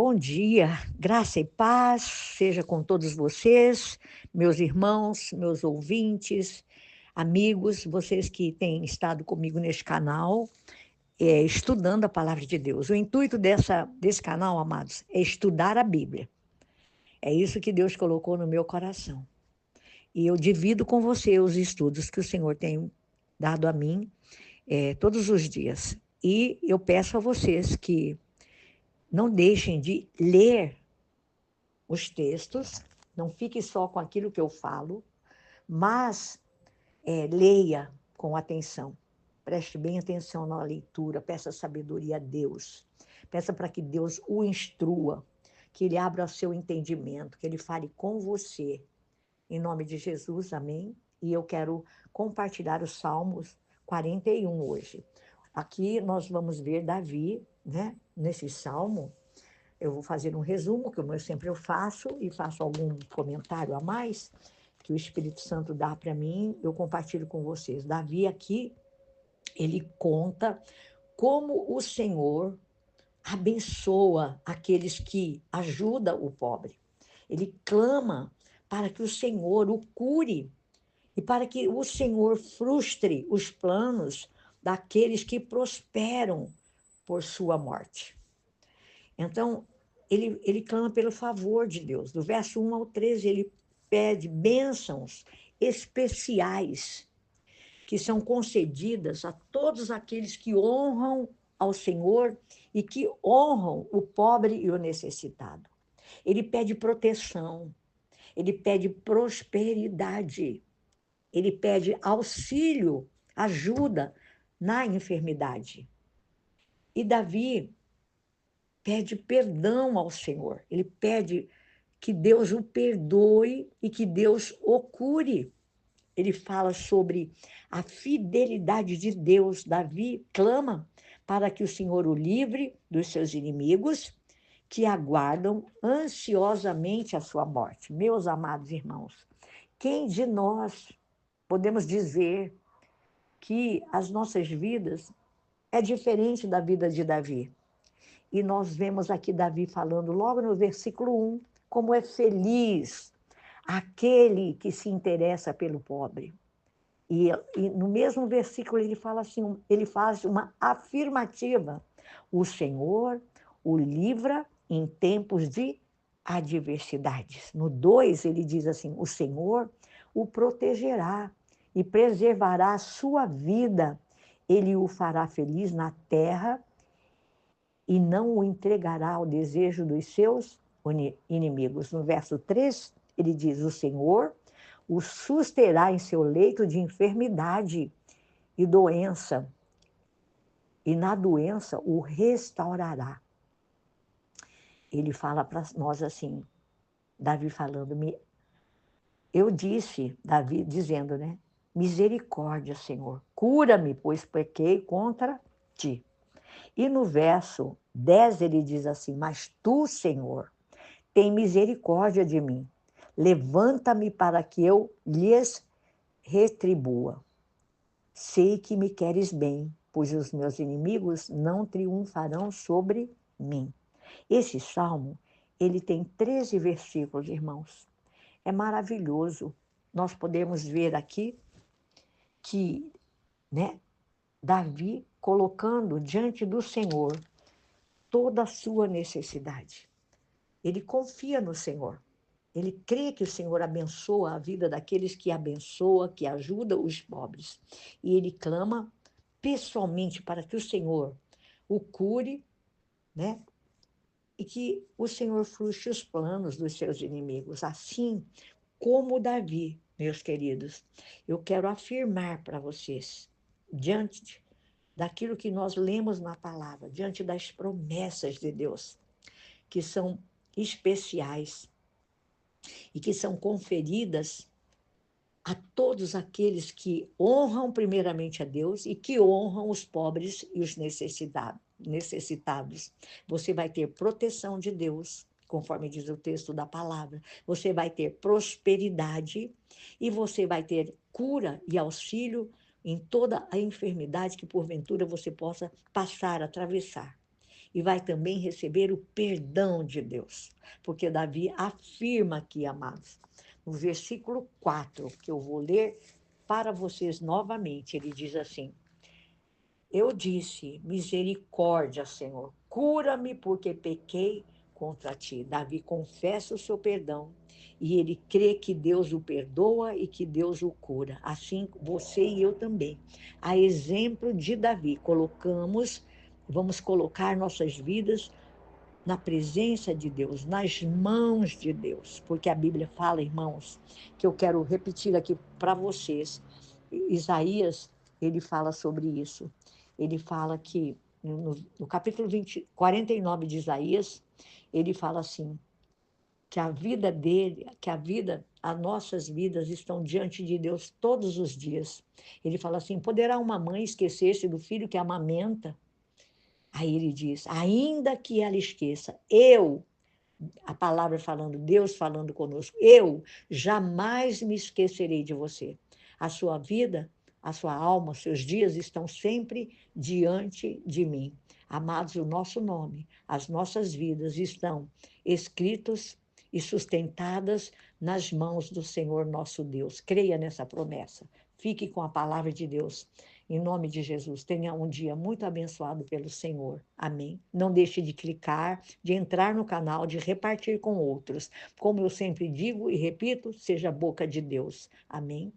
Bom dia, graça e paz seja com todos vocês, meus irmãos, meus ouvintes, amigos, vocês que têm estado comigo neste canal, estudando a palavra de Deus. O intuito desse canal, amados, é estudar a Bíblia. É isso que Deus colocou no meu coração. E eu divido com você os estudos que o Senhor tem dado a mim todos os dias. E eu peço a vocês que não deixem de ler os textos, não fique só com aquilo que eu falo, mas leia com atenção. Preste bem atenção na leitura, peça sabedoria a Deus. Peça para que Deus o instrua, que Ele abra o seu entendimento, que Ele fale com você. Em nome de Jesus, amém? E eu quero compartilhar os Salmos 41 hoje. Aqui nós vamos ver Davi, né? Nesse salmo, eu vou fazer um resumo, como eu sempre faço, e faço algum comentário a mais que o Espírito Santo dá para mim, eu compartilho com vocês. Davi aqui, ele conta como o Senhor abençoa aqueles que ajudam o pobre. Ele clama para que o Senhor o cure e para que o Senhor frustre os planos daqueles que prosperam por sua morte. Então, ele clama pelo favor de Deus. Do verso 1 ao 13, ele pede bênçãos especiais que são concedidas a todos aqueles que honram ao Senhor e que honram o pobre e o necessitado. Ele pede proteção, ele pede prosperidade, ele pede auxílio, ajuda na enfermidade. E Davi pede perdão ao Senhor. Ele pede que Deus o perdoe e que Deus o cure. Ele fala sobre a fidelidade de Deus. Davi clama para que o Senhor o livre dos seus inimigos, que aguardam ansiosamente a sua morte. Meus amados irmãos, quem de nós podemos dizer que as nossas vidas é diferente da vida de Davi? E nós vemos aqui Davi falando logo no versículo 1, como é feliz aquele que se interessa pelo pobre. E no mesmo versículo ele fala assim, ele faz uma afirmativa: o Senhor o livra em tempos de adversidades. No 2 ele diz assim: o Senhor o protegerá e preservará a sua vida, ele o fará feliz na terra e não o entregará ao desejo dos seus inimigos. No verso 3, ele diz: o Senhor o susterá em seu leito de enfermidade e doença, e na doença o restaurará. Ele fala para nós assim, Davi falando, eu disse, Davi dizendo, né? Misericórdia, Senhor, cura-me, pois pequei contra ti. E no verso 10 ele diz assim: mas tu, Senhor, tem misericórdia de mim. Levanta-me para que eu lhes retribua. Sei que me queres bem, pois os meus inimigos não triunfarão sobre mim. Esse salmo, ele tem 13 versículos, irmãos. É maravilhoso. Nós podemos ver aqui que, né, Davi colocando diante do Senhor toda a sua necessidade. Ele confia no Senhor. Ele crê que o Senhor abençoa a vida daqueles que abençoa, que ajuda os pobres. E ele clama pessoalmente para que o Senhor o cure, né? E que o Senhor frustre os planos dos seus inimigos. Assim como Davi, meus queridos, eu quero afirmar para vocês, diante daquilo que nós lemos na palavra, diante das promessas de Deus, que são especiais e que são conferidas a todos aqueles que honram primeiramente a Deus e que honram os pobres e os necessitados. Você vai ter proteção de Deus, conforme diz o texto da palavra. Você vai ter prosperidade e você vai ter cura e auxílio em toda a enfermidade que porventura você possa passar, atravessar. e vai também receber o perdão de Deus. Porque Davi afirma aqui, amados, no versículo 4, que eu vou ler para vocês novamente, ele diz assim: eu disse, misericórdia, Senhor, cura-me porque pequei contra ti. Davi confessa o seu perdão e ele crê que Deus o perdoa e que Deus o cura. Assim, você e eu também. A exemplo de Davi, vamos colocar nossas vidas na presença de Deus, nas mãos de Deus, porque a Bíblia fala, irmãos, que eu quero repetir aqui para vocês. Isaías, ele fala sobre isso. Ele fala que, no capítulo 49 de Isaías, ele fala assim, que a vida dele, as nossas vidas estão diante de Deus todos os dias. Ele fala assim, poderá uma mãe esquecer-se do filho que amamenta? Aí ele diz, ainda que ela esqueça, a palavra falando, Deus falando conosco, eu jamais me esquecerei de você. A sua vida, a sua alma, seus dias estão sempre diante de mim. Amados, o nosso nome, as nossas vidas estão escritos e sustentadas nas mãos do Senhor nosso Deus. Creia nessa promessa. Fique com a palavra de Deus. Em nome de Jesus, tenha um dia muito abençoado pelo Senhor. Amém. Não deixe de clicar, de entrar no canal, de repartir com outros. Como eu sempre digo e repito, seja a boca de Deus. Amém.